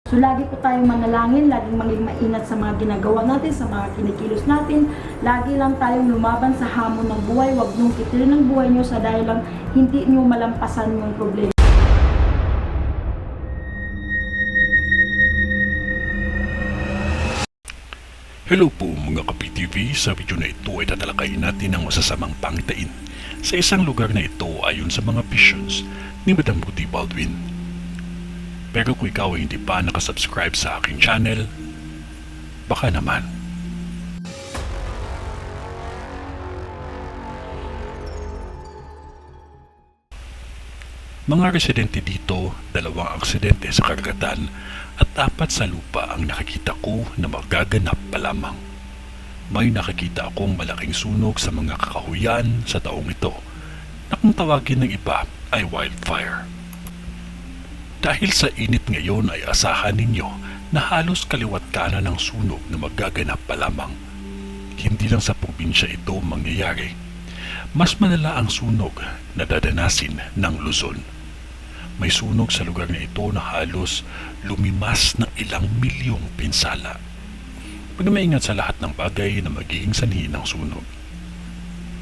So lagi po tayong manalangin, laging maging maingat sa mga ginagawa natin, sa mga kinikilos natin. Lagi lang tayong lumaban sa hamon ng buhay. Huwag niyong kitilin ng buhay niyo sa dahil lang hindi niyo malampasan yung problema. Hello po mga ka-PTV, sa video na ito ay tatalakayin natin ang masasamang pangitain sa isang lugar na ito ayon sa mga visions ni Madam Ruthie Baldwin. Pero kung ikaw ay hindi pa nakasubscribe sa aking channel, baka naman. Mga residente dito, 2 aksidente sa karagatan at 4 sa lupa ang nakikita ko na magaganap pa lamang. May nakikita akong malaking sunog sa mga kakahuyan sa taong ito na kung tawagin ng iba ay wildfire. Dahil sa init ngayon ay asahan ninyo na halos kaliwat kanan ng sunog na magaganap pa lamang. Hindi lang sa probinsya ito mangyayari. Mas malala ang sunog na dadanasin ng Luzon. May sunog sa lugar na ito na halos lumimas ng ilang milyong pinsala. Magmaingat sa lahat ng bagay na magiging sanhi ng sunog.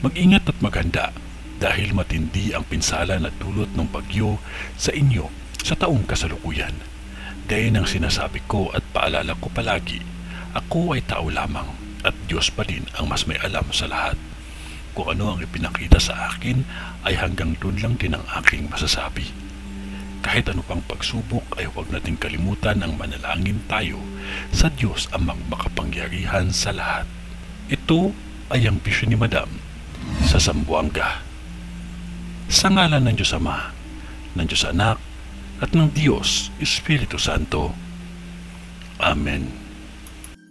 Mag-ingat at maghanda dahil matindi ang pinsala na dulot ng bagyo sa inyo sa taong kasalukuyan. Gaya ng sinasabi ko at paalala ko palagi, ako ay tao lamang at Diyos pa din ang mas may alam sa lahat. Kung ano ang ipinakita sa akin ay hanggang doon lang din ang aking masasabi. Kahit ano pang pagsubok ay huwag nating kalimutan ang manalangin tayo sa Diyos amang makapangyarihan sa lahat. Ito ay ang vision ni Madam sa Zamboanga. Sa ngalan ng Diyos Ama, ng Diyos Anak, at ng Diyos Espiritu Santo. Amen.